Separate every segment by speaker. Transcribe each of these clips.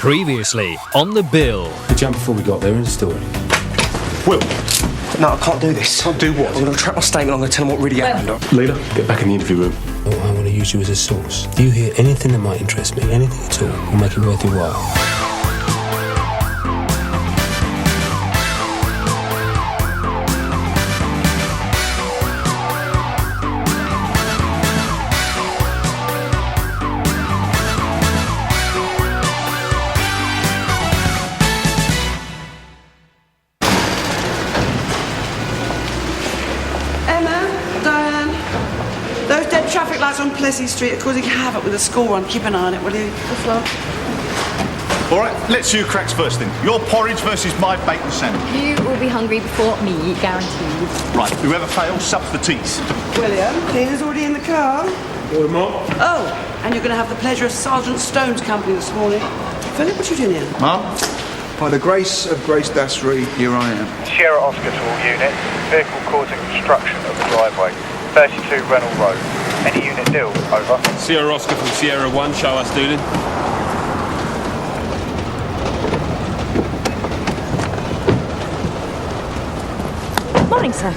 Speaker 1: Previously on The Bill.
Speaker 2: We jumped before we got there in the story.
Speaker 3: Will.
Speaker 4: No, I can't do this.
Speaker 3: Can't do what?
Speaker 4: I'm going to retract my statement. I'm going to tell them what really happened.
Speaker 2: Leela, get back in the interview room. Oh, I want to use you as a source. If you hear anything that might interest me, anything at all, will make it worth your while.
Speaker 5: On Plessy Street are causing havoc with the school run. Keep an eye on it, will you?
Speaker 6: All right, let's see who cracks first then. Your porridge versus my bacon sandwich.
Speaker 7: You will be hungry before me, guaranteed.
Speaker 6: Right, whoever fails, subs the teas.
Speaker 5: William, cleaner's already in the car.
Speaker 2: Morning, Mark.
Speaker 5: Oh, and you're going to have the pleasure of Sergeant Stone's company this morning. Philip, what are you doing here?
Speaker 8: Mum, by the grace of Grace Dassery, here I am.
Speaker 9: Sierra Oscar to all units. Vehicle causing obstruction of the driveway. 32 Reynolds Road. Any unit deal? Over.
Speaker 10: Sierra Oscar from Sierra 1, show us Doolin.
Speaker 7: Morning, sir.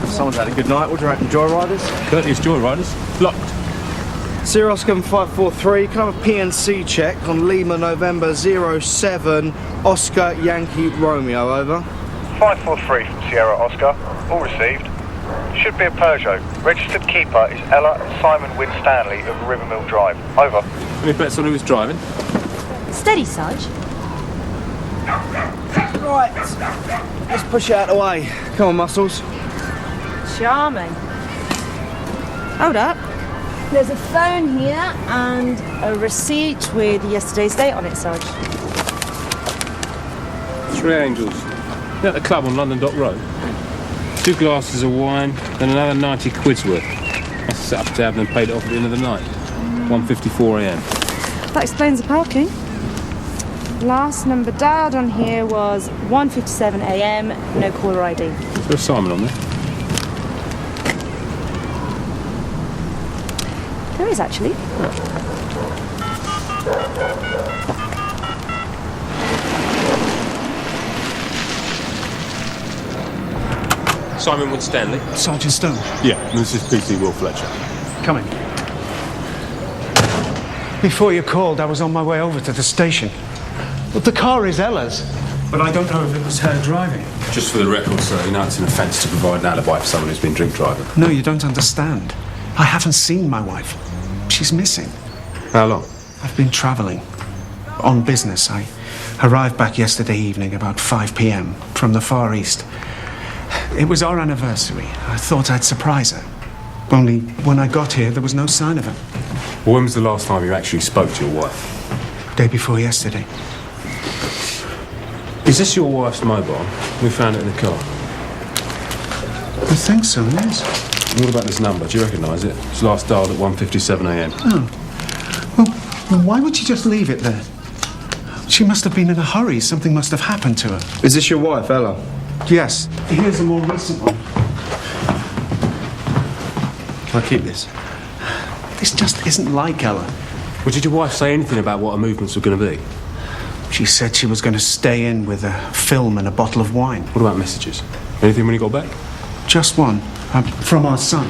Speaker 8: Someone's had a good night. What do you reckon, Joyriders?
Speaker 10: Courteous Joyriders. Locked.
Speaker 8: Sierra Oscar 543, can I have a PNC check on Lima November 07 Oscar Yankee Romeo, over.
Speaker 9: 543 from Sierra Oscar. All received. Should be a Peugeot. Registered keeper is Ella Simon Wynne Stanley of Rivermill Drive. Over.
Speaker 10: Any bets on who was driving?
Speaker 7: Steady, Sarge.
Speaker 8: Right, let's push it out of the way. Come on, Muscles.
Speaker 7: Charming. Hold up. There's a phone here and a receipt with yesterday's date on it, Sarge.
Speaker 10: 3 Angels. At the club on London Dock Road. 2 glasses of wine, then another 90 quid's worth. I set up a tab and then paid it off at the end of the night. 1:54 a.m.
Speaker 7: That explains the parking. Last number dialed on here was 1:57 a.m. No caller ID.
Speaker 10: There's Simon on there.
Speaker 7: There is actually.
Speaker 10: Simon Wood Stanley.
Speaker 8: Sergeant Stone.
Speaker 10: Yeah, and this is PC Will Fletcher.
Speaker 8: Come in. Before you called, I was on my way over to the station. But the car is Ella's. But I don't know if it was her driving.
Speaker 2: Just for the record, sir, you know it's an offence to provide an alibi for someone who's been drink driving.
Speaker 8: No, you don't understand. I haven't seen my wife. She's missing.
Speaker 2: How long?
Speaker 8: I've been travelling. On business. I arrived back yesterday evening about 5 p.m. from the Far East. It was our anniversary. I thought I'd surprise her. Only when I got here, there was no sign of her.
Speaker 2: Well, when was the last time you actually spoke to your wife?
Speaker 8: Day before yesterday.
Speaker 2: Is this your wife's mobile? We found it in the car.
Speaker 8: I think so, yes.
Speaker 2: What about this number? Do you recognise it? It's last dialed at 1:57 a.m.
Speaker 8: Oh. Well, why would she just leave it there? She must have been in a hurry. Something must have happened to her.
Speaker 11: Is this your wife, Ella?
Speaker 8: Yes. Here's a more recent one.
Speaker 2: Can I keep this?
Speaker 8: This just isn't like Ella.
Speaker 2: Well, did your wife say anything about what her movements were going to be?
Speaker 8: She said she was going to stay in with a film and a bottle of wine.
Speaker 2: What about messages? Anything when you got back?
Speaker 8: Just one. From our son.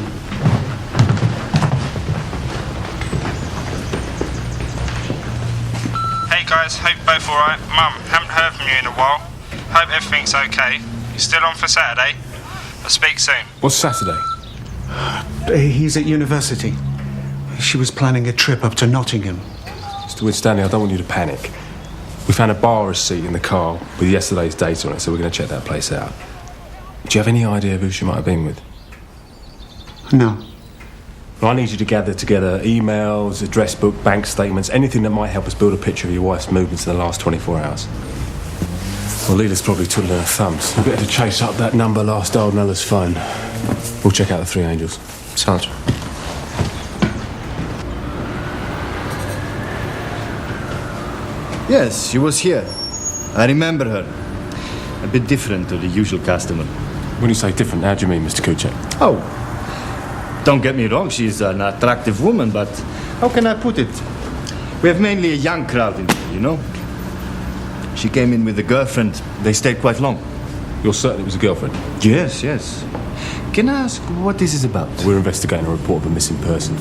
Speaker 12: Hey guys, hope you're both alright. Mum, haven't heard from you in a while. Hope everything's okay. You still on for Saturday? I'll speak soon.
Speaker 2: What's Saturday?
Speaker 8: He's at university. She was planning a trip up to Nottingham.
Speaker 2: Mr. Wood Stanley, I don't want you to panic. We found a bar receipt in the car with yesterday's date on it, so we're going to check that place out. Do you have any idea of who she might have been with?
Speaker 8: No.
Speaker 2: Well, I need you to gather together emails, address book, bank statements, anything that might help us build a picture of your wife's movements in the last 24 hours. Well, Leela's probably twiddling her thumbs. We better chase up that number last dialed on Ella's phone. We'll check out the 3 Angels.
Speaker 11: Sergeant.
Speaker 13: Yes, she was here. I remember her. A bit different to the usual customer.
Speaker 2: When you say different, how do you mean, Mr. Kuchek?
Speaker 13: Oh, don't get me wrong, she's an attractive woman, but how can I put it? We have mainly a young crowd in here, you know? She came in with a girlfriend. They stayed quite long.
Speaker 2: You're certain it was a girlfriend?
Speaker 13: Yes, yes. Can I ask what this is about?
Speaker 2: We're investigating a report of a missing person.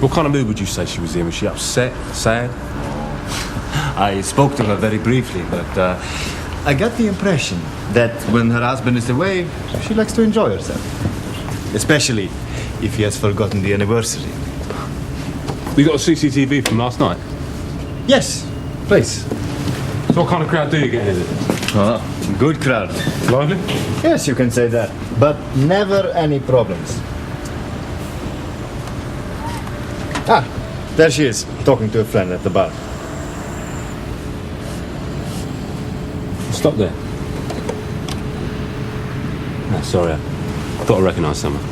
Speaker 2: What kind of mood would you say she was in? Was she upset, sad?
Speaker 13: I spoke to her very briefly, but I got the impression that when her husband is away, she likes to enjoy herself. Especially if he has forgotten the anniversary.
Speaker 2: We got a CCTV from last night?
Speaker 13: Yes, please.
Speaker 2: So what kind of crowd do you get in it?
Speaker 13: Oh, good crowd.
Speaker 2: Lively?
Speaker 13: Yes, you can say that. But never any problems. Ah, there she is, talking to a friend at the bar.
Speaker 2: Stop there. No, sorry, I thought I recognised someone.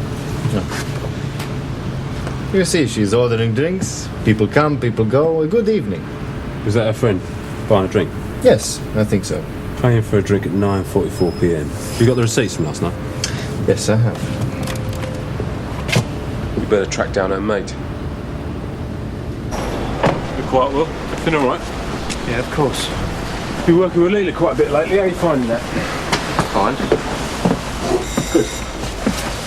Speaker 13: You see, she's ordering drinks. People come, people go. A good evening.
Speaker 2: Was that her friend buying a drink?
Speaker 13: Yes, I think so.
Speaker 2: Paying for a drink at 9:44 p.m. You got the receipts from last night?
Speaker 13: Yes, I have.
Speaker 2: You better track down her mate. You're quite well. Been all right?
Speaker 4: Yeah, of course.
Speaker 2: Been working with Leela quite a bit lately. How are you finding that?
Speaker 4: Fine.
Speaker 2: Good.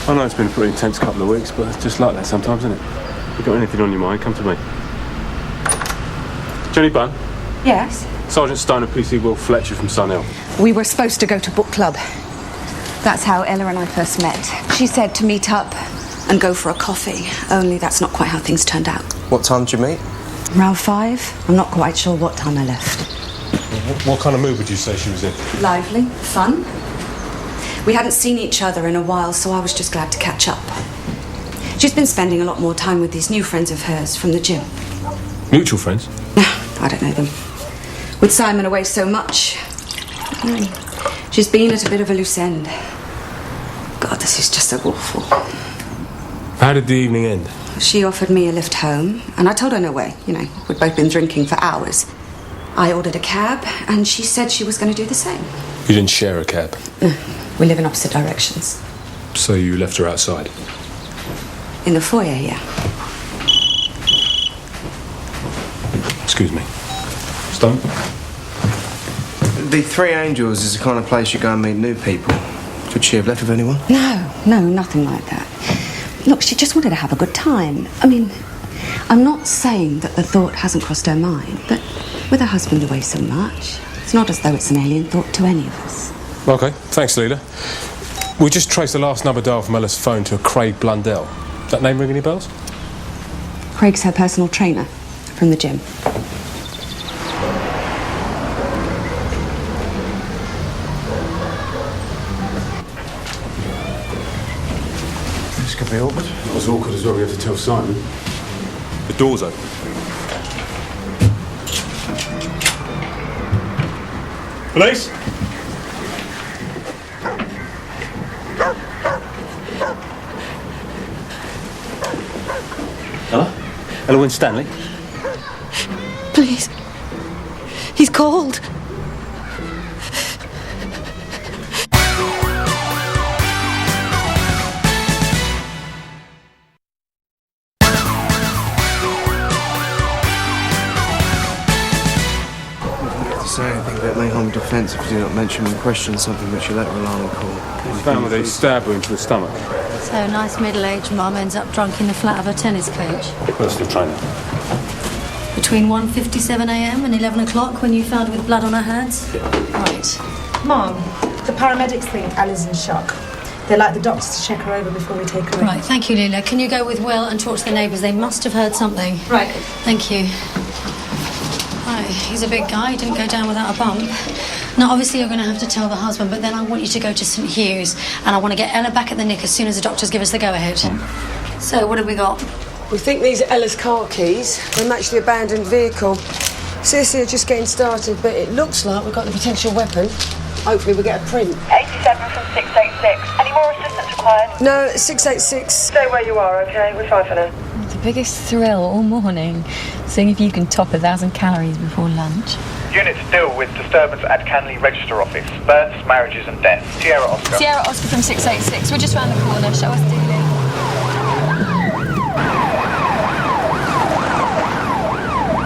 Speaker 2: I know it's been a pretty intense couple of weeks, but it's just like that sometimes, isn't it? If you've got anything on your mind, come to me. Jenny Bunn?
Speaker 3: Yes?
Speaker 2: Sergeant Stone and PC Will Fletcher from Sunhill.
Speaker 3: We were supposed to go to book club. That's how Ella and I first met. She said to meet up and go for a coffee, only that's not quite how things turned out.
Speaker 4: What time did you meet?
Speaker 3: Around 5. I'm not quite sure what time I left.
Speaker 2: What kind of mood would you say she was in?
Speaker 3: Lively, fun. We hadn't seen each other in a while, so I was just glad to catch up. She's been spending a lot more time with these new friends of hers from the gym.
Speaker 2: Mutual friends?
Speaker 3: I don't know them. With Simon away so much, she's been at a bit of a loose end. God, this is just so awful.
Speaker 2: How did the evening end?
Speaker 3: She offered me a lift home, and I told her no way. You know, we'd both been drinking for hours. I ordered a cab, and she said she was going to do the same.
Speaker 2: You didn't share a cab?
Speaker 3: We live in opposite directions.
Speaker 2: So you left her outside?
Speaker 3: In the foyer, yeah.
Speaker 2: Excuse me. Stone?
Speaker 4: The Three Angels is the kind of place you go and meet new people. Could she have left with anyone?
Speaker 3: No, nothing like that. Look, she just wanted to have a good time. I mean, I'm not saying that the thought hasn't crossed her mind, but with her husband away so much, it's not as though it's an alien thought to any of us.
Speaker 2: OK, thanks, Leela. We just traced the last number dial from Ella's phone to a Craig Blundell. That name ring any bells?
Speaker 3: Craig's her personal trainer from the gym.
Speaker 2: This could be awkward. Not as awkward as what we have to tell Simon. The door's open. Police?
Speaker 4: Ella? Ella Winstanley?
Speaker 3: Please. He's called.
Speaker 4: Say anything about my home defence if you do not mention and question something which you later alarm and call.
Speaker 10: He's found with a stab wound to the stomach.
Speaker 14: So a nice middle-aged mum ends up drunk in the flat of her tennis coach.
Speaker 2: Personal trainer.
Speaker 14: Between 1:57 a.m. and 11 o'clock when you found her with blood on her hands? Right.
Speaker 7: Mom, the paramedics think Ali's in shock. They like the doctors to check her over before we take her in.
Speaker 14: Right, thank you, Leela. Can you go with Will and talk to the neighbours? They must have heard something.
Speaker 7: Right.
Speaker 14: Thank you. Right, he's a big guy. He didn't go down without a bump. Now, obviously, you're going to have to tell the husband, but then I want you to go to St Hugh's, and I want to get Ella back at the Nick as soon as the doctors give us the go-ahead. So, what have we got?
Speaker 5: We think these are Ella's car keys. They match the abandoned vehicle. CSC are just getting started, but it looks like we've got the potential weapon. Hopefully we'll get a print.
Speaker 15: 87 from 686. Any more assistance required?
Speaker 5: No, 686.
Speaker 15: Stay where you are, okay? We're fine for now.
Speaker 16: The biggest thrill all morning, seeing if you can top 1,000 calories before lunch.
Speaker 9: Units deal with disturbance at Canley Register Office. Births, marriages and deaths. Sierra Oscar.
Speaker 16: Sierra Oscar from 686. We're just round the corner. Show us dealing.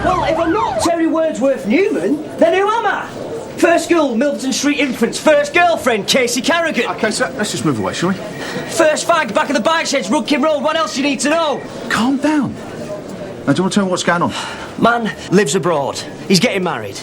Speaker 5: Well, if I'm not Terry Wordsworth Newman, then who am I?
Speaker 17: First school, Milton Street Infants. First girlfriend, Casey Carrigan.
Speaker 6: OK, so let's just move away, shall we?
Speaker 17: First fag, back of the bike sheds, Rudkin Road. What else do you need to know?
Speaker 6: Calm down. Now, do you want to tell me what's going on?
Speaker 17: Man lives abroad. He's getting married.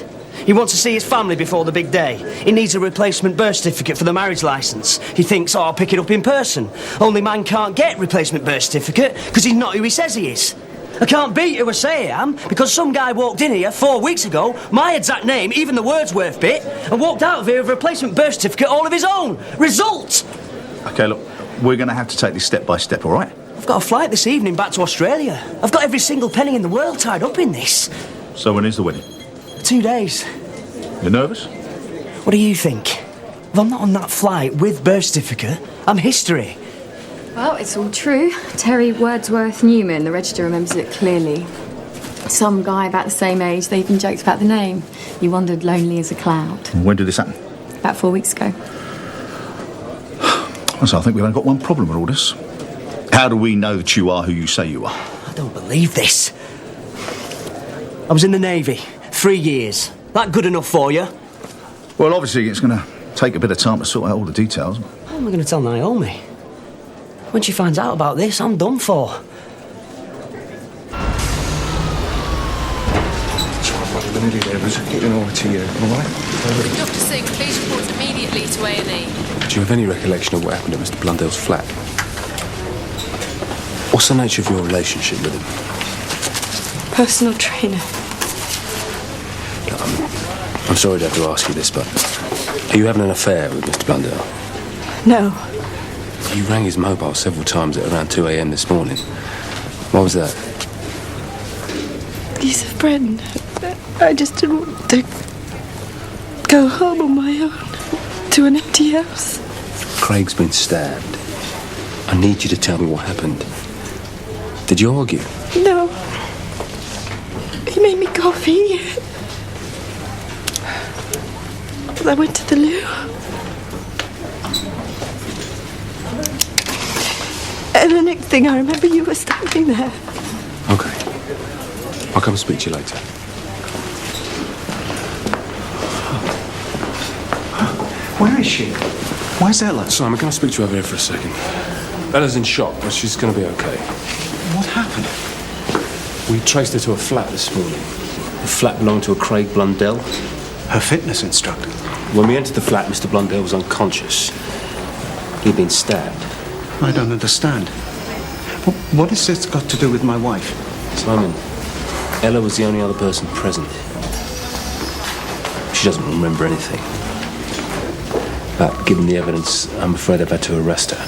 Speaker 17: He wants to see his family before the big day. He needs a replacement birth certificate for the marriage licence. He thinks, I'll pick it up in person. Only man can't get replacement birth certificate because he's not who he says he is. I can't beat who I say I am because some guy walked in here 4 weeks ago, my exact name, even the Wordsworth bit, and walked out of here with a replacement birth certificate all of his own. Result!
Speaker 6: OK, look, we're going to have to take this step by step, all right?
Speaker 17: I've got a flight this evening back to Australia. I've got every single penny in the world tied up in this.
Speaker 6: So when is the wedding?
Speaker 17: 2 days.
Speaker 6: You nervous?
Speaker 17: What do you think? If I'm not on that flight with birth certificate, I'm history.
Speaker 16: Well, it's all true. Terry Wordsworth Newman, the register remembers it clearly. Some guy about the same age, they even joked about the name. You wandered lonely as a cloud.
Speaker 6: When did this happen?
Speaker 16: About 4 weeks ago.
Speaker 6: So I think we've only got one problem with all this. How do we know that you are who you say you are?
Speaker 17: I don't believe this. I was in the Navy, 3 years. That good enough for you?
Speaker 6: Well, obviously it's going to take a bit of time to sort out all the details.
Speaker 17: How am I going to tell Naomi? When she finds out about this, I'm done for.
Speaker 4: We're nearly there, but getting over to you, all right?
Speaker 18: Dr. Singh, please report immediately to A&E.
Speaker 2: Do you have any recollection of what happened at Mr. Blundell's flat? What's the nature of your relationship with him?
Speaker 18: Personal trainer.
Speaker 2: I'm sorry to have to ask you this, but are you having an affair with Mr. Blundell?
Speaker 18: No.
Speaker 2: You rang his mobile several times at around 2 a.m. this morning. What was that?
Speaker 18: He's a friend. I just didn't want to go home on my own to an empty house.
Speaker 2: Craig's been stabbed. I need you to tell me what happened. Did you argue?
Speaker 18: No. He made me coffee. I went to the loo. And the next thing I remember, you were standing there.
Speaker 2: Okay. I'll come speak to you later.
Speaker 8: Where is she? Where's Ella?
Speaker 2: Simon, can I speak to you over here for a second? Ella's in shock, but she's going to be okay.
Speaker 8: What happened?
Speaker 2: We traced her to a flat this morning. The flat belonged to a Craig Blundell.
Speaker 8: Her fitness instructor.
Speaker 2: When we entered the flat, Mr. Blundell was unconscious. He'd been stabbed.
Speaker 8: I don't understand. What has this got to do with my wife?
Speaker 2: Simon, Ella was the only other person present. She doesn't remember anything. But given the evidence, I'm afraid I've had to arrest her.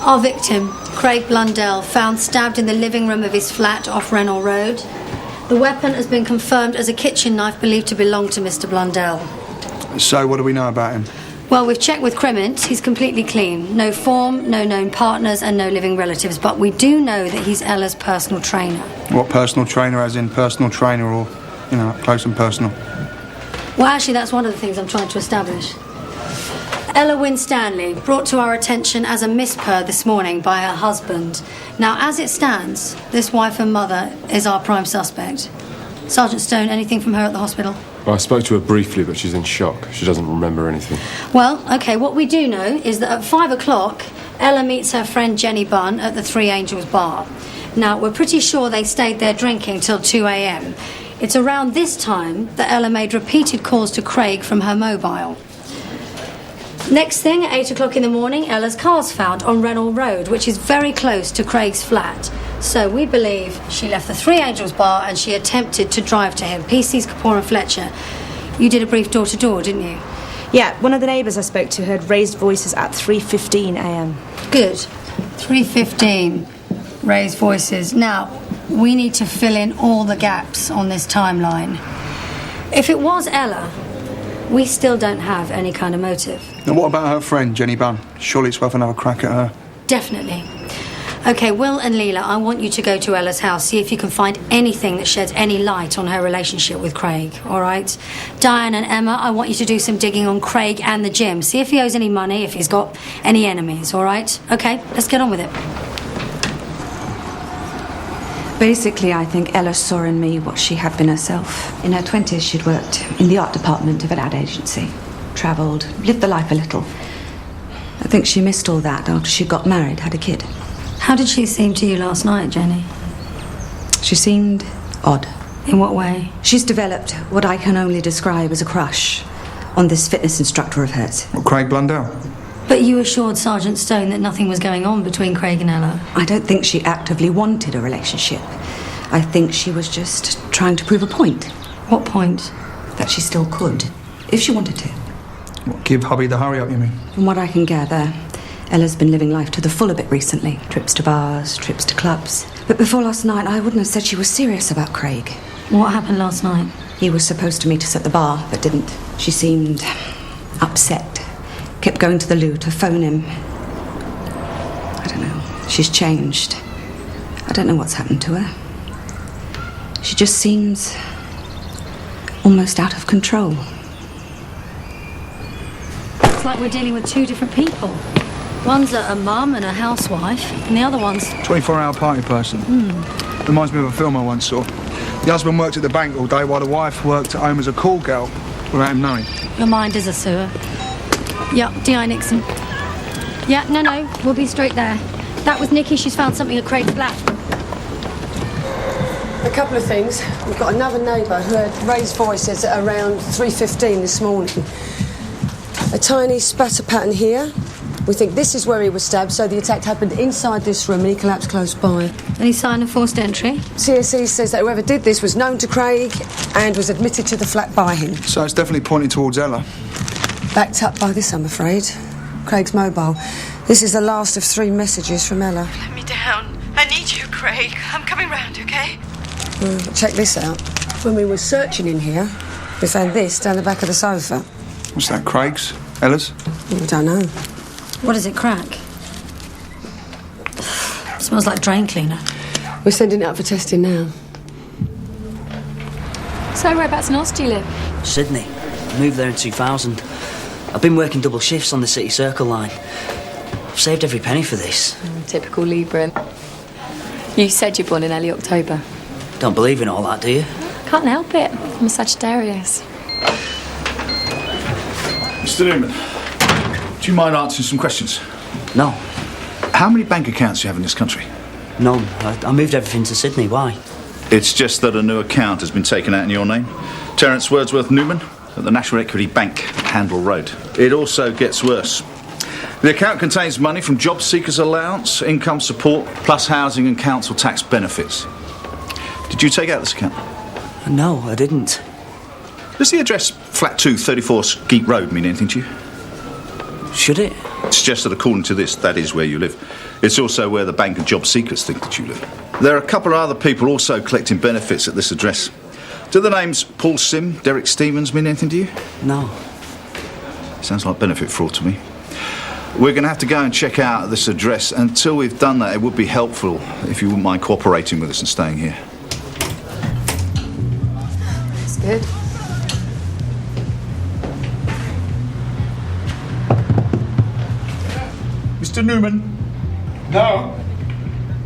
Speaker 14: Our victim, Craig Blundell, found stabbed in the living room of his flat off Rennell Road. The weapon has been confirmed as a kitchen knife believed to belong to Mr. Blundell.
Speaker 11: So, what do we know about him?
Speaker 14: Well, we've checked with Cremant. He's completely clean. No form, no known partners, and no living relatives. But we do know that he's Ella's personal trainer.
Speaker 11: What personal trainer, as in personal trainer or, you know, up close and personal?
Speaker 14: Well, actually, that's one of the things I'm trying to establish. Ella Winstanley, brought to our attention as a misper this morning by her husband. Now, as it stands, this wife and mother is our prime suspect. Sergeant Stone, anything from her at the hospital?
Speaker 2: I spoke to her briefly, but she's in shock. She doesn't remember anything.
Speaker 14: Well, OK, what we do know is that at 5 o'clock, Ella meets her friend Jenny Bunn at the Three Angels bar. Now, we're pretty sure they stayed there drinking till 2 a.m. It's around this time that Ella made repeated calls to Craig from her mobile. Next thing, at 8 o'clock in the morning, Ella's car's found on Rennell Road, which is very close to Craig's flat. So we believe she left the Three Angels bar and she attempted to drive to him. PC's Kapoor and Fletcher. You did a brief door-to-door, didn't you?
Speaker 7: Yeah, one of the neighbours I spoke to heard raised voices at 3:15 a.m.
Speaker 14: Good. 3:15. Raised voices. Now, we need to fill in all the gaps on this timeline. If it was Ella, we still don't have any kind of motive.
Speaker 11: And what about her friend, Jenny Bunn? Surely it's worth another crack at her.
Speaker 14: Definitely. OK, Will and Leela, I want you to go to Ella's house, see if you can find anything that sheds any light on her relationship with Craig, all right? Diane and Emma, I want you to do some digging on Craig and the gym. See if he owes any money, if he's got any enemies, all right? OK, let's get on with it.
Speaker 3: Basically, I think Ella saw in me what she had been herself. In her 20s, she'd worked in the art department of an ad agency. Travelled, lived the life a little. I think she missed all that after she got married, had a kid.
Speaker 14: How did she seem to you last night, Jenny?
Speaker 3: She seemed odd.
Speaker 14: In what way?
Speaker 3: She's developed what I can only describe as a crush on this fitness instructor of hers.
Speaker 11: Well, Craig Blundell.
Speaker 14: But you assured Sergeant Stone that nothing was going on between Craig and Ella.
Speaker 3: I don't think she actively wanted a relationship. I think she was just trying to prove a point.
Speaker 14: What point?
Speaker 3: That she still could, if she wanted to.
Speaker 11: What, give hubby the hurry up, you mean?
Speaker 3: From what I can gather, Ella's been living life to the full a bit recently. Trips to bars, trips to clubs. But before last night, I wouldn't have said she was serious about Craig.
Speaker 14: What happened last night?
Speaker 3: He was supposed to meet us at the bar, but didn't. She seemed upset. Kept going to the loo to phone him. I don't know. She's changed. I don't know what's happened to her. She just seems almost out of control.
Speaker 14: It's like we're dealing with two different people. One's a mum and a housewife, and the other one's...
Speaker 11: 24-hour party person. Reminds me of a film I once saw. The husband worked at the bank all day while the wife worked at home as a call girl without him knowing.
Speaker 14: Your mind is a sewer. Yep, D.I. Nixon. Yeah, no, we'll be straight there. That was Nikki. She's found something at Craig's flat.
Speaker 5: A couple of things. We've got another neighbour who heard raised voices at around 3:15 this morning. A tiny spatter pattern here. We think this is where he was stabbed, so the attack happened inside this room and he collapsed close by.
Speaker 14: Any sign of forced entry?
Speaker 5: CSE says that whoever did this was known to Craig and was admitted to the flat by him.
Speaker 11: So it's definitely pointing towards Ella.
Speaker 5: Backed up by this, I'm afraid. Craig's mobile. This is the last of 3 messages from Ella.
Speaker 18: Let me down. I need you, Craig. I'm coming round, okay?
Speaker 5: Check this out. When we were searching in here, we found this down the back of the sofa.
Speaker 11: What's that, Craig's? Ella's?
Speaker 5: I don't know.
Speaker 14: What does it crack? Smells like drain cleaner.
Speaker 5: We're sending it up for testing now.
Speaker 16: So whereabouts in Oz do you live?
Speaker 17: Sydney. Moved there in 2000. I've been working double shifts on the City Circle line. I've saved every penny for this.
Speaker 16: Typical Libra. You said you're born in early October.
Speaker 17: Don't believe in all that, do you?
Speaker 16: Can't help it. I'm a Sagittarius.
Speaker 6: Mr. Newman, do you mind answering some questions?
Speaker 17: No.
Speaker 6: How many bank accounts do you have in this country?
Speaker 17: None. I moved everything to Sydney. Why?
Speaker 6: It's just that a new account has been taken out in your name. Terence Wordsworth Newman at the National Equity Bank, Handel Road. It also gets worse. The account contains money from job seekers' allowance, income support, plus housing and council tax benefits. Did you take out this account?
Speaker 17: No, I didn't.
Speaker 6: Does the address Flat 2, 34 Skeet Road mean anything to you?
Speaker 17: Should it?
Speaker 6: It's just that according to this, that is where you live. It's also where the bank and job seekers think that you live. There are a couple of other people also collecting benefits at this address. Do the names Paul Sim, Derek Stevens mean anything to you?
Speaker 17: No.
Speaker 6: Sounds like benefit fraud to me. We're going to have to go and check out this address. Until we've done that, it would be helpful if you wouldn't mind cooperating with us and staying here.
Speaker 16: That's good.
Speaker 6: Mr. Newman?
Speaker 13: No.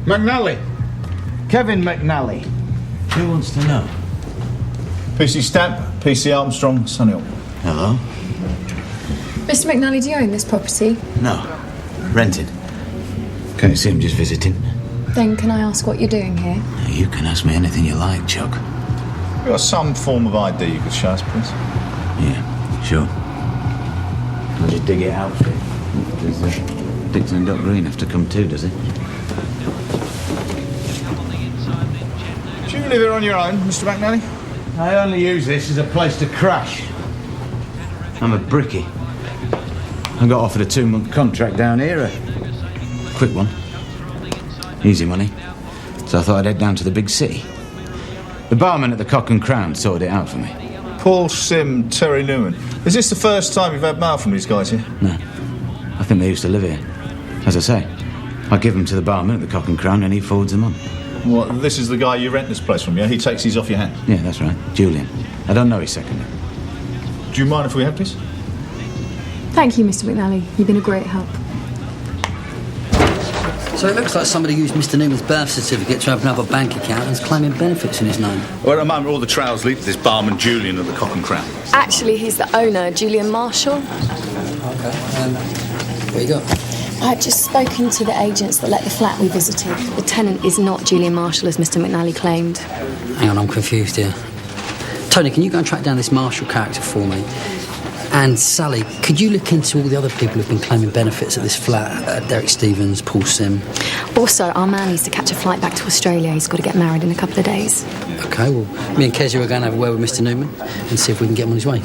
Speaker 13: McNally. Kevin McNally. Who wants to know?
Speaker 6: PC Stamp, PC Armstrong, Sunny.
Speaker 13: Hello?
Speaker 16: Mr. McNally, do you own this property?
Speaker 13: No. Rented. Can't you see I'm just visiting?
Speaker 16: Then can I ask what you're doing here?
Speaker 13: You can ask me anything you like, Chuck.
Speaker 6: You got some form of ID you could show us, please?
Speaker 13: Yeah, sure. I'll just dig it out for you. Does Dixon and Doc Green have to come too, does it?
Speaker 6: Do you live here on your own, Mr. McNally?
Speaker 13: I only use this as a place to crash. I'm a brickie. I got offered a 2-month contract down here. A quick one. Easy money. So I thought I'd head down to the big city. The barman at the Cock and Crown sorted it out for me.
Speaker 6: Paul Sim, Terry Newman. Is this the first time you've had mail from these guys here?
Speaker 13: No. I think they used to live here. As I say, I give them to the barman at the Cock and Crown and he forwards them on.
Speaker 6: What, this is the guy you rent this place from, yeah? He takes these off your hand?
Speaker 13: Yeah, that's right. Julian. I don't know his second name.
Speaker 6: Do you mind if we have this?
Speaker 16: Thank you, Mr. McNally. You've been a great help.
Speaker 19: So it looks like somebody used Mr. Newman's birth certificate to open up a bank account and is claiming benefits in his name.
Speaker 6: Well, at the moment, all the trails lead to this barman Julian at the Cock and Crown.
Speaker 16: Actually, he's the owner, Julian Marshall.
Speaker 19: Okay. What you got?
Speaker 16: I've just spoken to the agents that let the flat we visited. The tenant is not Julian Marshall, as Mr. McNally claimed.
Speaker 19: Hang on, I'm confused here. Tony, can you go and track down this Marshall character for me? And Sally, could you look into all the other people who've been claiming benefits at this flat? Derek Stevens, Paul Sim.
Speaker 16: Also, our man needs to catch a flight back to Australia. He's got to get married in a couple of days.
Speaker 19: OK, well, me and Kezia are going to have a word with Mr. Newman and see if we can get him on his way.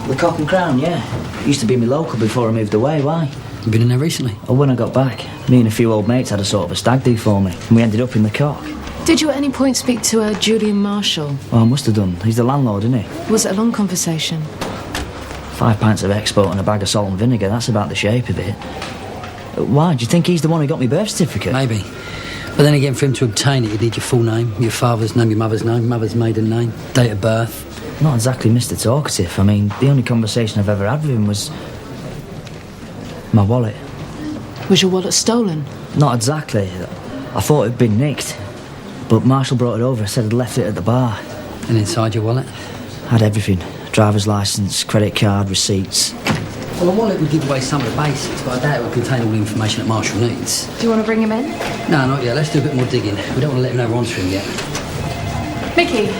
Speaker 20: The Cock and Crown, yeah. Used to be my local before I moved away. Why?
Speaker 19: You been in there recently?
Speaker 20: Oh, when I got back, me and a few old mates had a sort of a stag do for me, and we ended up in the Cock.
Speaker 18: Did you at any point speak to Julian Marshall?
Speaker 20: Oh, I must have done. He's the landlord, isn't he?
Speaker 18: Was it a long conversation?
Speaker 20: 5 pints of Expo and a bag of salt and vinegar, that's about the shape of it. Why? Do you think he's the one who got me birth certificate?
Speaker 19: Maybe. But then again, for him to obtain it, you'd need your full name, your father's name, your mother's name, mother's maiden name, date of birth.
Speaker 20: Not exactly Mr. Talkative. I mean, the only conversation I've ever had with him was my wallet.
Speaker 18: Was your wallet stolen?
Speaker 20: Not exactly. I thought it'd been nicked. But Marshall brought it over, said I'd left it at the bar.
Speaker 19: And inside your wallet?
Speaker 20: Had everything. Driver's licence, credit card, receipts.
Speaker 19: Well, a wallet would give away some of the basics, but I doubt it would contain all the information that Marshall needs.
Speaker 16: Do you want to bring him in?
Speaker 19: No, not yet. Let's do a bit more digging. We don't want to let him know we're onto him yet.
Speaker 16: Mickey,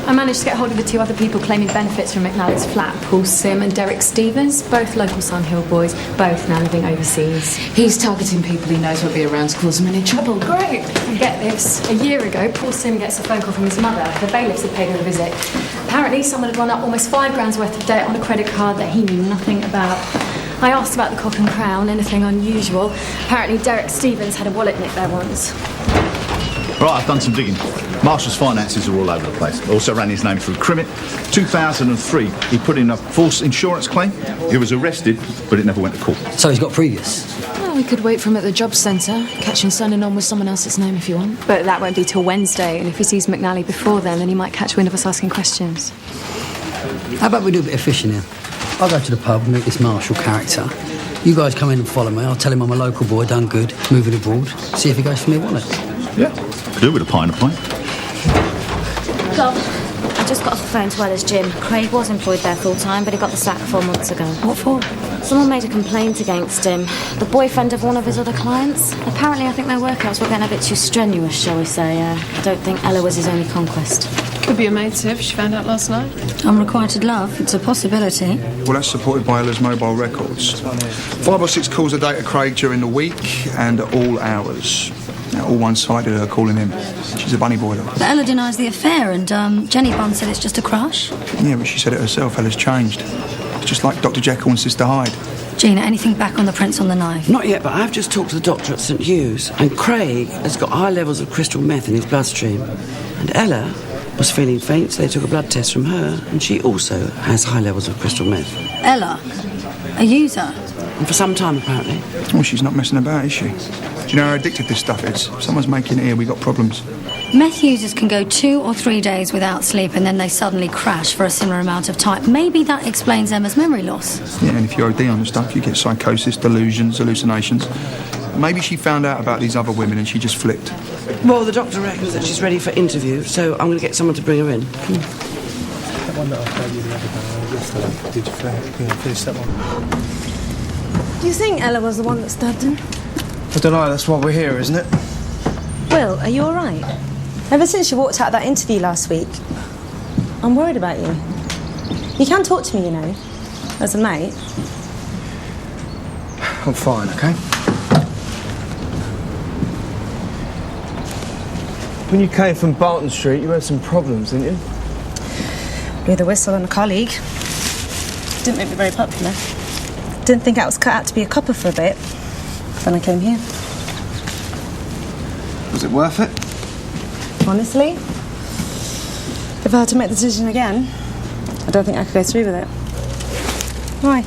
Speaker 16: I managed to get hold of the 2 other people claiming benefits from McNally's flat, Paul Sim and Derek Stevens, both local Sun Hill boys, both now living overseas.
Speaker 18: He's targeting people he knows will be around to cause him any trouble.
Speaker 16: Great. Get this. A year ago, Paul Sim gets a phone call from his mother. The bailiffs had paid her a visit. Apparently, someone had run up almost £5,000 worth of debt on a credit card that he knew nothing about. I asked about the Cock and Crown, anything unusual. Apparently, Derek Stevens had a wallet nicked there once.
Speaker 6: Right, I've done some digging. Marshall's finances are all over the place. Also ran his name through Crimit. 2003, he put in a false insurance claim. He was arrested, but it never went to court.
Speaker 19: So he's got previous?
Speaker 18: Well, we could wait for him at the job centre, catch him signing on with someone else's name if you want.
Speaker 16: But that won't be till Wednesday, and if he sees McNally before then he might catch wind of us asking questions.
Speaker 19: How about we do a bit of fishing here? I'll go to the pub and meet this Marshall character. You guys come in and follow me. I'll tell him I'm a local boy, done good, moving abroad. See if he goes for me a wallet.
Speaker 6: Yeah, could do with a pie and a pint.
Speaker 21: Dom, I just got off the phone to Ella's gym. Craig was employed there full-time, but he got the sack 4 months ago.
Speaker 16: What for?
Speaker 21: Someone made a complaint against him. The boyfriend of one of his other clients. Apparently, I think their workouts were getting a bit too strenuous, shall we say. I don't think Ella was his only conquest.
Speaker 18: Could be a maid tip. She found out last night.
Speaker 14: Unrequited love. It's a possibility.
Speaker 11: Well, that's supported by Ella's mobile records. 5 or 6 calls a day to Craig during the week and at all hours. Now, all one-sided, her calling him. She's a bunny boiler.
Speaker 14: But Ella denies the affair, and Jenny Bunn said it's just a crush.
Speaker 11: Yeah, but she said it herself. Ella's changed. It's just like Dr. Jekyll and Sister Hyde.
Speaker 14: Gina, anything back on the prints on the knife?
Speaker 22: Not yet, but I've just talked to the doctor at St Hugh's, and Craig has got high levels of crystal meth in his bloodstream. And Ella was feeling faint, so they took a blood test from her, and she also has high levels of crystal meth.
Speaker 14: Ella? A user?
Speaker 22: And for some time, apparently.
Speaker 11: Well, she's not messing about, is she? Do you know how addictive this stuff is? If someone's making it here, we got problems.
Speaker 14: Meth users can go 2 or 3 days without sleep and then they suddenly crash for a similar amount of time. Maybe that explains Emma's memory loss.
Speaker 11: Yeah, and if you OD on the stuff, you get psychosis, delusions, hallucinations. Maybe she found out about these other women and she just flipped.
Speaker 22: Well, the doctor reckons that she's ready for interview, so I'm going to get someone to bring her in.
Speaker 11: That one that I gave you the other day, yesterday, did you finish that one?
Speaker 5: Do you think Ella was the one that stabbed him?
Speaker 4: I don't know, that's why we're here, isn't it?
Speaker 5: Will, are you all right? Ever since you walked out of that interview last week, I'm worried about you. You can talk to me, you know, as a mate.
Speaker 4: I'm fine, okay? When you came from Barton Street, you had some problems, didn't you?
Speaker 5: Blew the whistle on a colleague. Didn't make me very popular. Didn't think I was cut out to be a copper for a bit. Then I came here.
Speaker 4: Was it worth it?
Speaker 5: Honestly, if I had to make the decision again, I don't think I could go through with it. Why?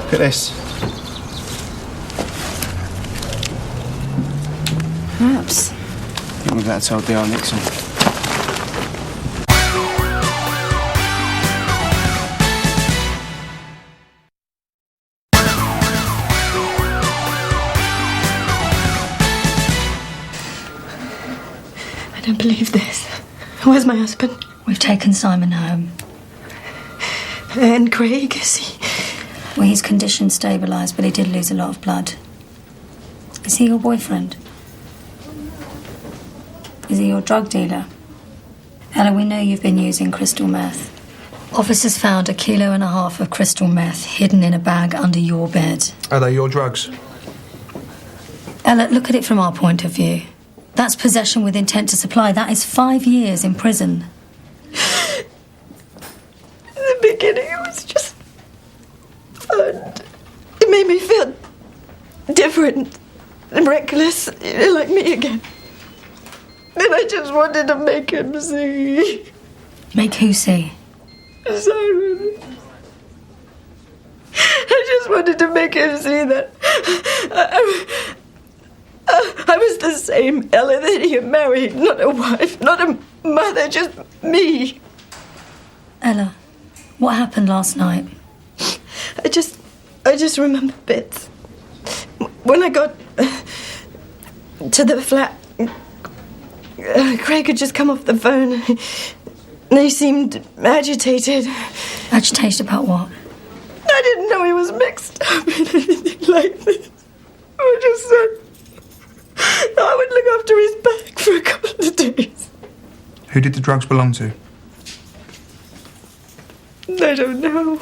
Speaker 4: Look at this.
Speaker 5: Perhaps.
Speaker 4: I think we've got to tell D.R. Nixon.
Speaker 18: don't believe this. Where's my husband?
Speaker 14: We've taken Simon home.
Speaker 18: And Craig, is he?
Speaker 14: Well, his condition stabilised, but he did lose a lot of blood. Is he your boyfriend? Is he your drug dealer? Ella, we know you've been using crystal meth. Officers found 1.5 kilos of crystal meth hidden in a bag under your bed.
Speaker 11: Are they your drugs?
Speaker 14: Ella, look at it from our point of view. That's possession with intent to supply. That is 5 years in prison.
Speaker 18: In the beginning, it was just fun. It made me feel different and reckless, like me again. And I just wanted to make him see.
Speaker 14: Make who see?
Speaker 18: Simon. I just wanted to make him see that I was the same Ella that he had married, not a wife, not a mother, just me.
Speaker 14: Ella, what happened last night?
Speaker 18: I just remember bits. When I got to the flat, Craig had just come off the phone. They seemed agitated.
Speaker 14: Agitated about what?
Speaker 18: I didn't know he was mixed up in anything like this. I just said I would look after his bag for a couple of days.
Speaker 11: Who did the drugs belong to?
Speaker 18: I don't know.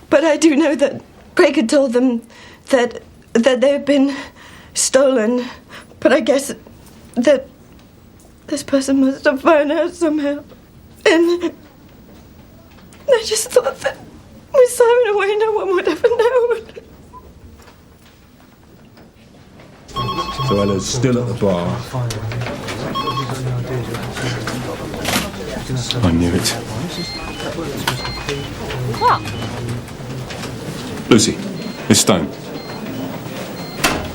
Speaker 18: But I do know that Craig had told them that they had been stolen. But I guess that this person must have found out somehow. And I just thought that with Simon away, no one would ever know.
Speaker 2: So Ella's still at the bar. I knew it.
Speaker 7: What?
Speaker 2: Lucy, it's Stone.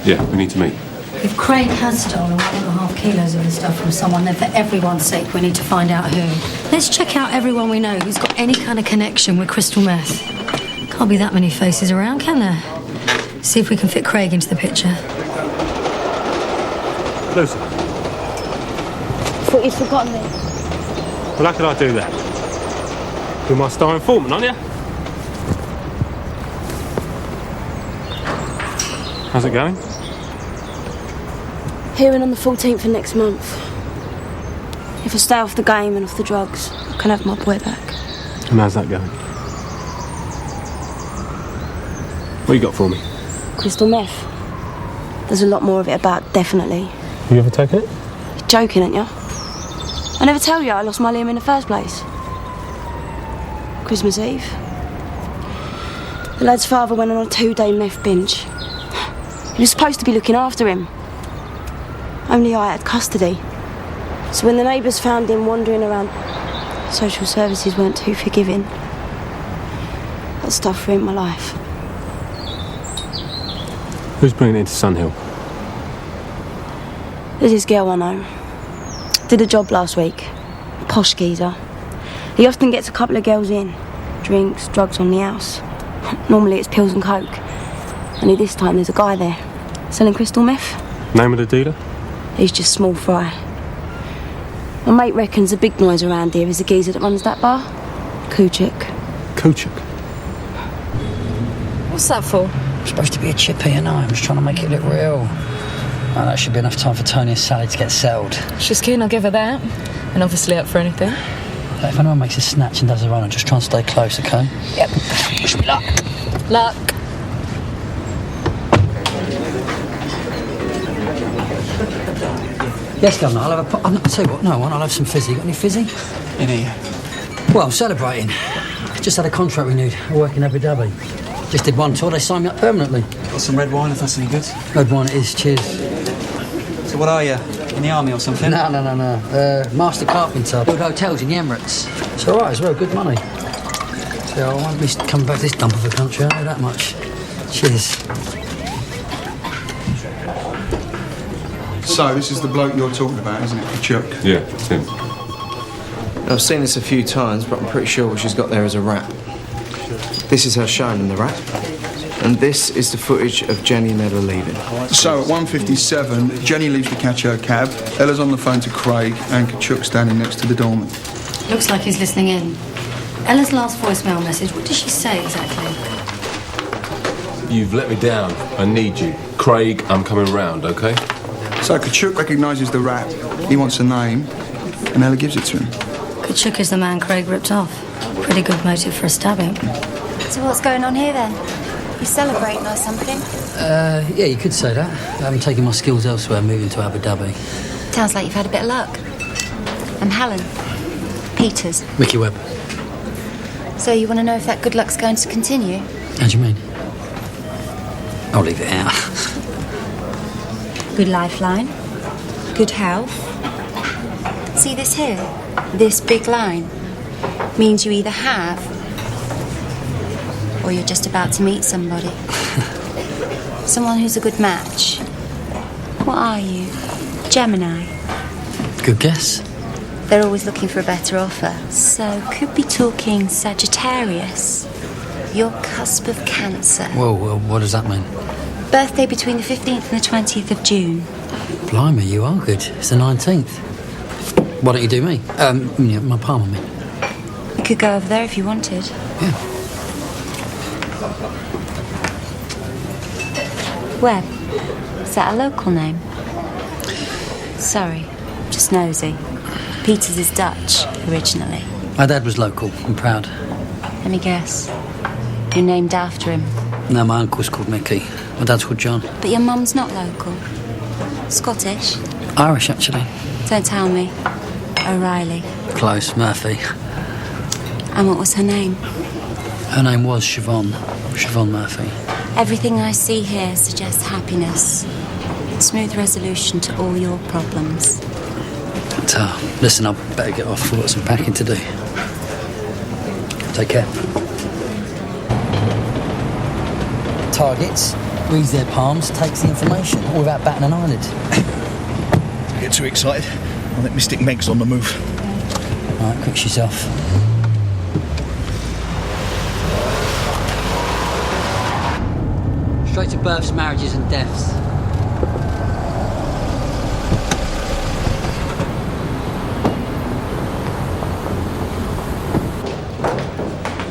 Speaker 2: Yeah, we need to meet.
Speaker 14: If Craig has stolen 1.5 kilos of this stuff from someone, then for everyone's sake, we need to find out who. Let's check out everyone we know who's got any kind of connection with crystal meth. Can't be that many faces around, can there? See if we can fit Craig into the picture.
Speaker 2: Lucy,
Speaker 21: Thought you'd forgotten me.
Speaker 2: well, how could I do that? You're my star informant, aren't you? How's it going?
Speaker 21: Hearing on the 14th of next month. If I stay off the game and off the drugs, I can have my boy back.
Speaker 2: And how's that going? What you got for me?
Speaker 21: Crystal meth. There's a lot more of it about, definitely.
Speaker 2: You ever taken it?
Speaker 21: You're joking, aren't you? I never tell you I lost my Liam in the first place. Christmas Eve. The lad's father went on a 2-day meth binge. He was supposed to be looking after him. Only I had custody. So when the neighbours found him wandering around, social services weren't too forgiving. That stuff ruined my life.
Speaker 2: Who's bringing it into Sunhill?
Speaker 21: There's this girl I know. Did a job last week. Posh geezer. He often gets a couple of girls in. Drinks, drugs on the house. Normally it's pills and coke. Only this time there's a guy there. Selling crystal meth.
Speaker 2: Name of the dealer?
Speaker 21: He's just small fry. My mate reckons the big noise around here is the geezer that runs that bar. Kuchuk.
Speaker 2: Kuchuk?
Speaker 18: What's that for?
Speaker 19: It's supposed to be a chippy, you know. I'm just trying to make it look real. Oh, that should be enough time for Tony and Sally to get settled.
Speaker 18: She's keen, I'll give her that. And obviously up for anything.
Speaker 19: If anyone makes a snatch and does a run, I'll just try and stay close, okay?
Speaker 18: Yep.
Speaker 19: Wish me luck.
Speaker 18: Luck.
Speaker 19: Yes, Governor, I'll have a... I'll tell you what, no one, I'll have some fizzy. Got any fizzy?
Speaker 8: In here.
Speaker 19: Well, celebrating. Just had a contract renewed. I work in Abu Dhabi. Just did one tour, they signed me up permanently.
Speaker 8: Got some red wine if that's any good.
Speaker 19: Red wine it is, cheers.
Speaker 8: So what are you? In the army or something?
Speaker 19: No. Master carpenter. Build hotels in the Emirates. It's all right as well, good money. So I won't be coming back to this dump of a country, I know that much. Cheers.
Speaker 11: So, this is the bloke you're talking about, isn't it? Kuchuk?
Speaker 2: Yeah, it's him.
Speaker 4: I've seen this a few times, but I'm pretty sure what she's got there is a rat. This is her showing them the rat. And this is the footage of Jenny and Ella leaving.
Speaker 11: So at 1:57, Jenny leaves to catch her cab. Ella's on the phone to Craig, and Kachuk's standing next to the doorman.
Speaker 14: Looks like he's listening in. Ella's last voicemail message, what did she say exactly?
Speaker 2: You've let me down. I need you. Craig, I'm coming round, okay?
Speaker 11: So Kachuk recognises the rap. He wants a name, and Ella gives it to him.
Speaker 14: Kachuk is the man Craig ripped off. Pretty good motive for a stabbing.
Speaker 1: So what's going on here then? You celebrating or something?
Speaker 19: Yeah, you could say that. I'm taking my skills elsewhere, moving to Abu Dhabi.
Speaker 1: Sounds like you've had a bit of luck. I'm Helen. Peters.
Speaker 19: Mickey Webb.
Speaker 1: So you want to know if that good luck's going to continue?
Speaker 19: How do you mean? I'll leave it out.
Speaker 1: Good lifeline. Good health. See this here? This big line means you either have or you're just about to meet somebody. Someone who's a good match. What are you? Gemini?
Speaker 19: Good guess.
Speaker 1: They're always looking for a better offer. So, could be talking Sagittarius. Your cusp of Cancer.
Speaker 19: Whoa, what does that mean?
Speaker 1: Birthday between the 15th and the 20th of June.
Speaker 19: Blimey, you are good. It's the 19th. Why don't you do me? Yeah, my palm on me.
Speaker 1: We could go over there if you wanted.
Speaker 19: Yeah.
Speaker 1: Webb. Is that a local name? Sorry, just nosy. Peters is Dutch, originally.
Speaker 19: My dad was local. I'm proud.
Speaker 1: Let me guess. You're named after him.
Speaker 19: No, my uncle's called Mickey. My dad's called John.
Speaker 1: But your mum's not local. Scottish?
Speaker 19: Irish, actually.
Speaker 1: Don't tell me. O'Reilly.
Speaker 19: Close, Murphy.
Speaker 1: And what was her name?
Speaker 19: Her name was Siobhan. Siobhan Murphy.
Speaker 1: Everything I see here suggests happiness. Smooth resolution to all your problems.
Speaker 19: But, listen, I better get off. I've got some packing to do. Take care. Targets, reads their palms, takes the information, all without batting an eyelid.
Speaker 6: Don't get too excited. I think Mystic Meg's on the move.
Speaker 19: All right, quick yourself. Straight to births, marriages and deaths.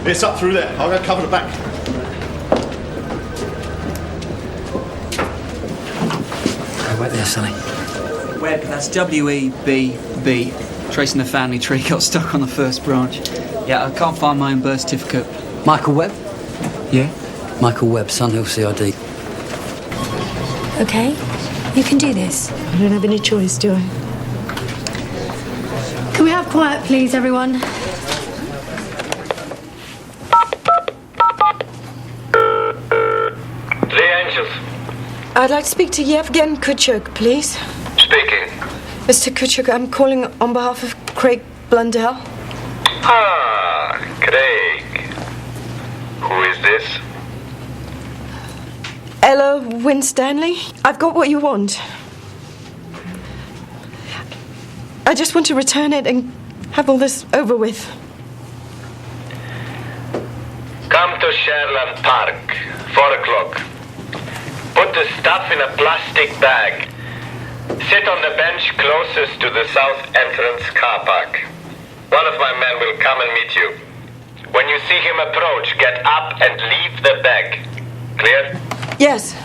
Speaker 6: It's up through there. I'll go cover the back.
Speaker 19: Oh, wait there, Sonny.
Speaker 12: Webb, that's W-E-B-B. Tracing the family tree, got stuck on the first branch. Yeah, I can't find my own birth certificate.
Speaker 19: Michael Webb?
Speaker 12: Yeah?
Speaker 19: Michael Webb, Sunhill CID.
Speaker 1: Okay, you can do this.
Speaker 18: I don't have any choice, do I?
Speaker 14: Can we have quiet, please, everyone?
Speaker 18: I'd like to speak to Yevgen Kachuk, please.
Speaker 9: Speaking.
Speaker 18: Mr. Kachuk, I'm calling on behalf of Craig Blundell.
Speaker 9: Ah, Craig. Who is this?
Speaker 18: Ella Winstanley. I've got what you want. I just want to return it and have all this over with.
Speaker 9: Come to Sherland Park, 4 o'clock. Put the stuff in a plastic bag. Sit on the bench closest to the south entrance car park. One of my men will come and meet you. When you see him approach, get up and leave the bag. Clear?
Speaker 18: Yes.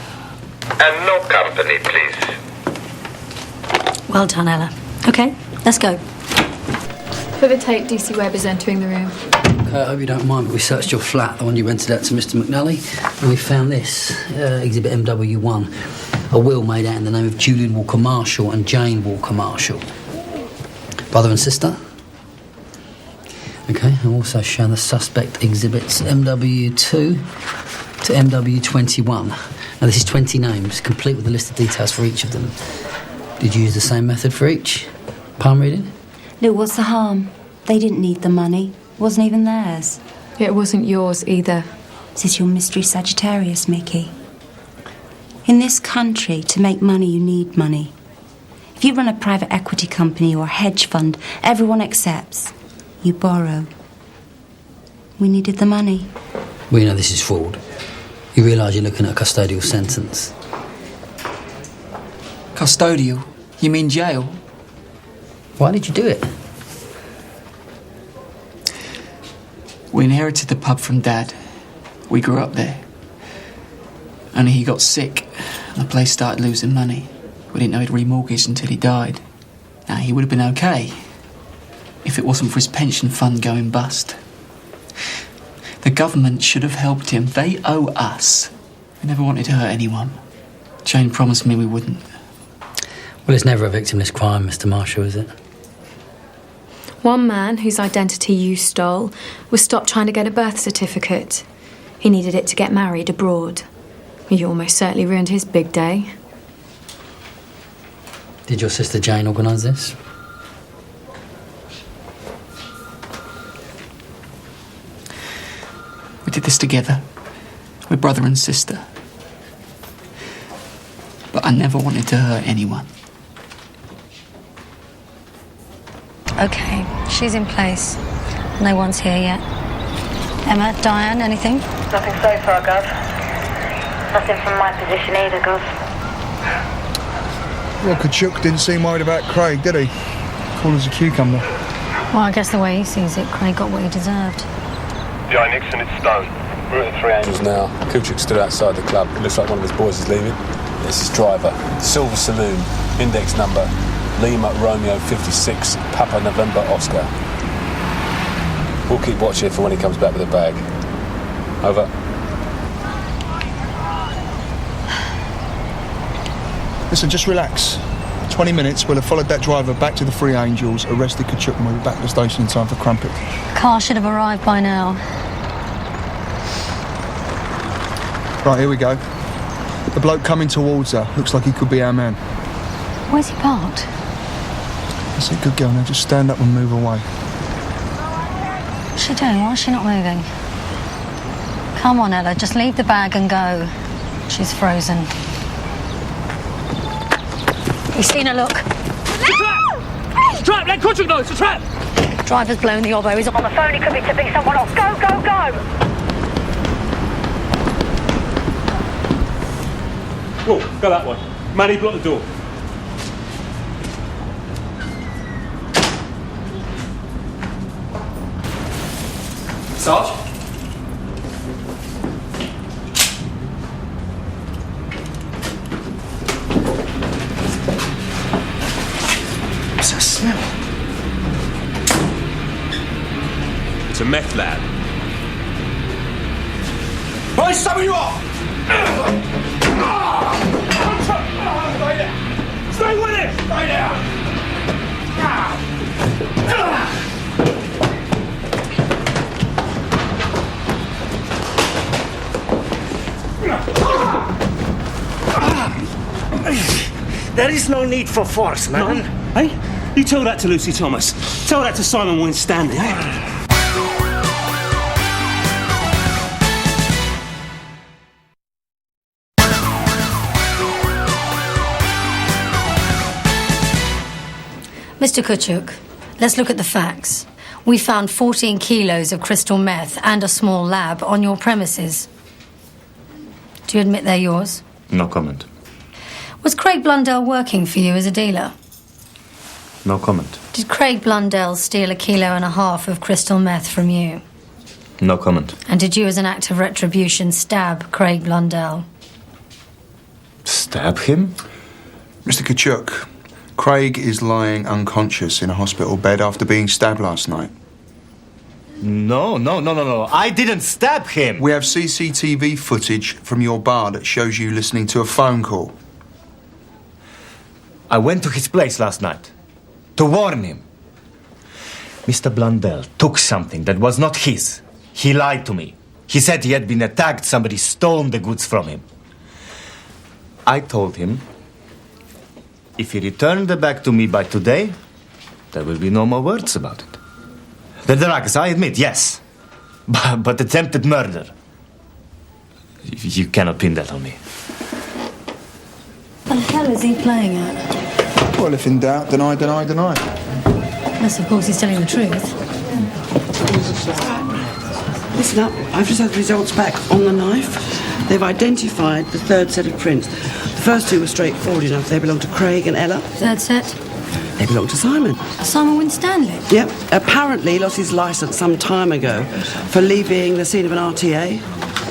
Speaker 9: And no company, please.
Speaker 14: Well done, Ella. Okay, let's go.
Speaker 16: For the tape, DC Webb is entering the room.
Speaker 19: I hope you don't mind, but we searched your flat, the one you rented out to Mr. McNally, and we found this, Exhibit MW1, a will made out in the name of Julian Walker Marshall and Jane Walker Marshall. Brother and sister? Okay, I've also shown the suspect exhibits MW2 to MW21. Now, this is 20 names, complete with a list of details for each of them. Did you use the same method for each? Palm reading?
Speaker 1: Look, what's the harm? They didn't need the money. It wasn't even theirs.
Speaker 16: It wasn't yours either.
Speaker 1: Is this your mystery Sagittarius, Mickey? In this country, to make money, you need money. If you run a private equity company or a hedge fund, everyone accepts. You borrow. We needed the money.
Speaker 19: We know this is fraud. You realise you're looking at a custodial sentence?
Speaker 12: Custodial? You mean jail?
Speaker 19: Why did you do it?
Speaker 12: We inherited the pub from Dad. We grew up there. Only he got sick and the place started losing money. We didn't know he'd remortgaged until he died. Now, he would have been okay if it wasn't for his pension fund going bust. The government should have helped him. They owe us. We never wanted to hurt anyone. Jane promised me we wouldn't.
Speaker 19: Well, it's never a victimless crime, Mr. Marshall, is it?
Speaker 16: One man whose identity you stole was stopped trying to get a birth certificate. He needed it to get married abroad. You almost certainly ruined his big day.
Speaker 19: Did your sister Jane organise this?
Speaker 12: We did this together. We're brother and sister. But I never wanted to hurt anyone.
Speaker 14: OK, she's in place. No one's here yet. Emma, Diane, anything?
Speaker 10: Nothing so far, Gov. Nothing from my position either, Gov.
Speaker 11: Well, Kachuk didn't seem worried about Craig, did he? Cool as a cucumber.
Speaker 14: Well, I guess the way he sees it, Craig got what he deserved.
Speaker 2: Yeah, Nixon, it's Stone. We're at the Three Angels now. Kuchuk stood outside the club. It looks like one of his boys is leaving. It's his driver. Silver Saloon. Index number Lima Romeo 56 Papa November Oscar. We'll keep watch here for when he comes back with a bag. Over.
Speaker 11: Listen, just relax. 20 minutes, we'll have followed that driver back to the Three Angels, arrested Kachuk, and we'll be back at the station in time for Crumpet.
Speaker 14: Car should have arrived by now.
Speaker 11: Right, here we go. The bloke coming towards her. Looks like he could be our man.
Speaker 14: Where's he parked?
Speaker 11: That's it, good girl. Now just stand up and move away.
Speaker 14: What's she doing? Why is she not moving? Come on, Ella, just leave the bag and go. She's frozen. You seen her look?
Speaker 10: It's a trap! It's a trap! Let Kutchuk know it's a trap!
Speaker 14: Driver's blown the obbo. He's
Speaker 10: On the phone, he could be tipping someone off. Go, go, go!
Speaker 2: Whoa, go that way. Manny, block the door.
Speaker 4: Sarge?
Speaker 2: What's that smell? It's a meth lab.
Speaker 10: Boys, some of you off!
Speaker 2: Stay there! Stay with it! Stay down!
Speaker 17: There is no need for force, man.
Speaker 15: Hey, you tell that to Lucy Thomas. Tell that to Simon Winstanley.
Speaker 14: Mr. Kutchuk, let's look at the facts. We found 14 kilos of crystal meth and a small lab on your premises. Do you admit they're yours?
Speaker 13: No comment.
Speaker 14: Was Craig Blundell working for you as a dealer?
Speaker 13: No comment.
Speaker 14: Did Craig Blundell steal 1.5 kilos of crystal meth from you?
Speaker 13: No comment.
Speaker 14: And did you, as an act of retribution, stab Craig Blundell?
Speaker 13: Stab him?
Speaker 11: Mr. Kachuk, Craig is lying unconscious in a hospital bed after being stabbed last night.
Speaker 13: No. I didn't stab him.
Speaker 11: We have CCTV footage from your bar that shows you listening to a phone call.
Speaker 13: I went to his place last night to warn him. Mr. Blundell took something that was not his. He lied to me. He said he had been attacked, somebody stole the goods from him. I told him, if he returned the bag to me by today, there will be no more words about it. The drugs, I admit, yes. But attempted murder, you cannot pin that on me.
Speaker 14: What the hell is he playing at?
Speaker 11: Well, if in doubt, deny.
Speaker 14: Unless, of course, he's telling the truth.
Speaker 22: Listen up, I've just had the results back on the knife. They've identified the third set of prints. The first two were straightforward enough. They belong to Craig and Ella.
Speaker 14: Third set?
Speaker 22: They belong to Simon.
Speaker 14: Simon Winstanley?
Speaker 22: Yep. Apparently lost his licence some time ago for leaving the scene of an RTA.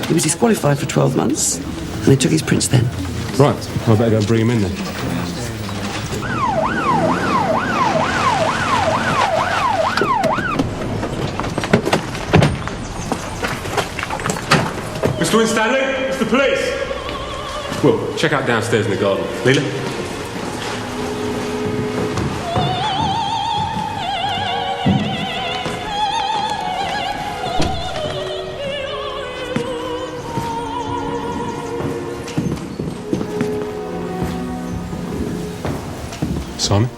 Speaker 22: He was disqualified for 12 months, and they took his prints then.
Speaker 2: Right, I better go and bring him in then. Mr. Winstanley, it's the police. Well, check out downstairs in the garden. Leela? Simon?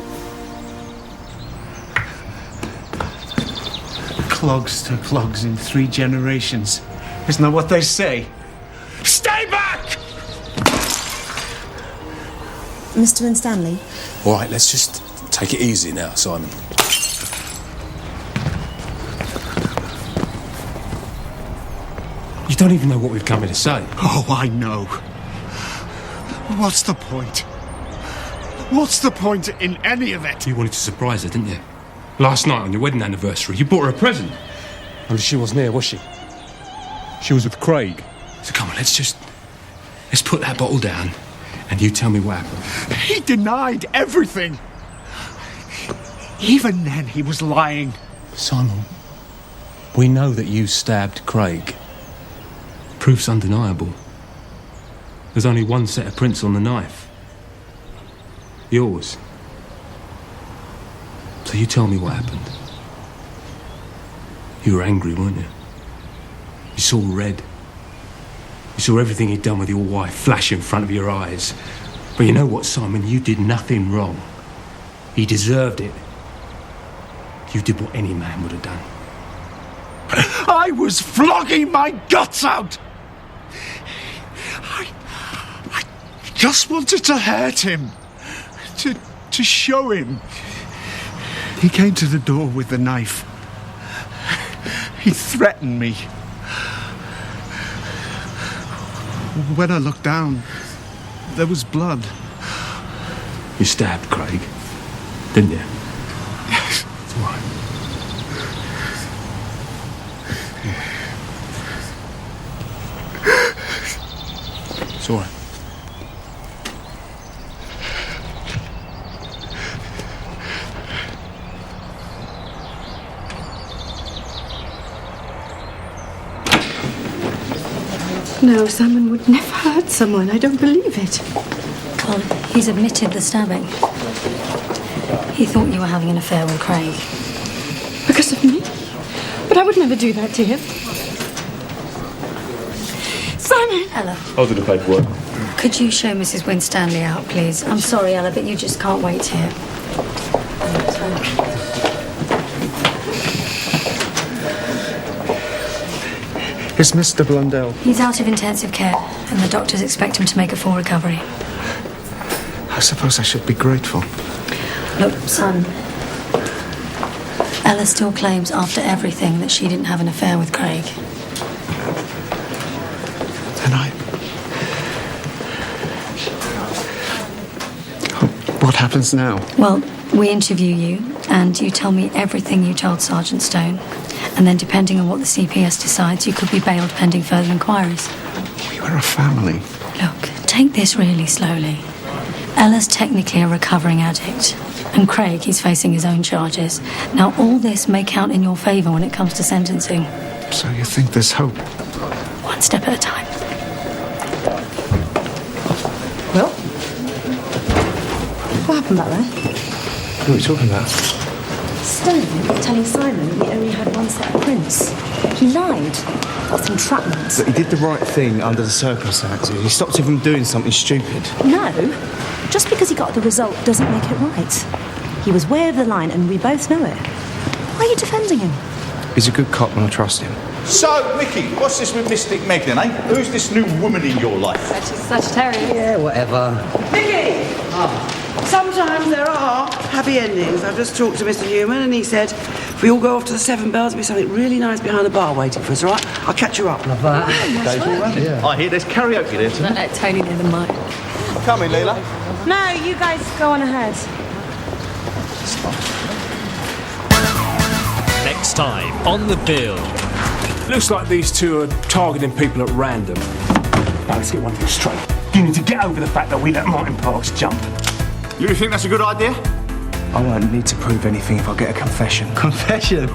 Speaker 8: Clogs to clogs in 3 generations. Isn't that what they say? Stay back!
Speaker 3: Mr. Winstanley?
Speaker 2: All right, let's just take it easy now, Simon. You don't even know what we've come here to say.
Speaker 8: Oh, I know. What's the point? What's the point in any of it?
Speaker 2: You wanted to surprise her, didn't you? Last night on your wedding anniversary, you bought her a present. Only she wasn't here, was she? She was with Craig. So come on, let's put that bottle down and you tell me what happened.
Speaker 8: He denied everything. Even then, he was lying.
Speaker 2: Simon, we know that you stabbed Craig. Proof's undeniable. There's only one set of prints on the knife. Yours. So you tell me what happened. You were angry, weren't you? You saw red. You saw everything he'd done with your wife flash in front of your eyes. But you know what, Simon? You did nothing wrong. He deserved it. You did what any man would have done.
Speaker 8: I was flogging my guts out! I just wanted to hurt him. To show him. He came to the door with the knife. He threatened me. When I looked down, there was blood.
Speaker 2: You stabbed Craig, didn't you?
Speaker 8: Yes.
Speaker 2: It's all right. It's all right.
Speaker 18: No, Simon would never hurt someone. I don't believe it.
Speaker 14: Well, he's admitted the stabbing. He thought you were having an affair with Craig.
Speaker 18: Because of me? But I would never do that to him. Simon!
Speaker 14: Ella,
Speaker 2: I'll do the paperwork.
Speaker 14: could you show Mrs. Winstanley out, please? I'm sorry, Ella, but you just can't wait here.
Speaker 8: Is Mr. Blundell?
Speaker 14: He's out of intensive care, and the doctors expect him to make a full recovery.
Speaker 8: I suppose I should be grateful.
Speaker 14: Look, son, Ella still claims after everything that she didn't have an affair with Craig.
Speaker 8: And what happens now?
Speaker 14: Well, we interview you, and you tell me everything you told Sergeant Stone. And then, depending on what the CPS decides, you could be bailed pending further inquiries.
Speaker 8: We were a family.
Speaker 14: Look, take this really slowly. Ella's technically a recovering addict, and Craig, he's facing his own charges. Now, all this may count in your favour when it comes to sentencing.
Speaker 8: So you think there's hope?
Speaker 14: One step at a time.
Speaker 3: Well, what happened back there?
Speaker 4: What are you talking about?
Speaker 3: Stone telling Simon he only had one set of prints. He lied. That's entrapment.
Speaker 4: But he did the right thing under the circumstances. He stopped him from doing something stupid.
Speaker 3: No. Just because he got the result doesn't make it right. He was way over the line, and we both know it. Why are you defending him?
Speaker 4: He's a good cop and I trust him.
Speaker 6: So, Mickey, what's this with Mystic Meg then, eh? Who's this new woman in your life?
Speaker 16: Sagittarius.
Speaker 19: Yeah, whatever.
Speaker 16: Mickey!
Speaker 22: Sometimes there are happy endings. I've just talked to Mr. Newman and he said if we all go off to the Seven Bells, there'll be something really nice behind the bar waiting for us, all right? I'll catch you up.
Speaker 19: Love that.
Speaker 6: I hear there's karaoke there tonight.
Speaker 16: Don't let Tony near the mic.
Speaker 11: Come in, Leela.
Speaker 7: No, you guys go on ahead.
Speaker 5: Next time on The Bill.
Speaker 2: Looks like these two are targeting people at random. Now, let's get one thing straight. You need to get over the fact that we let Martin Parks jump.
Speaker 6: You think that's a good idea?
Speaker 4: I won't need to prove anything if I get a confession.
Speaker 13: Confession?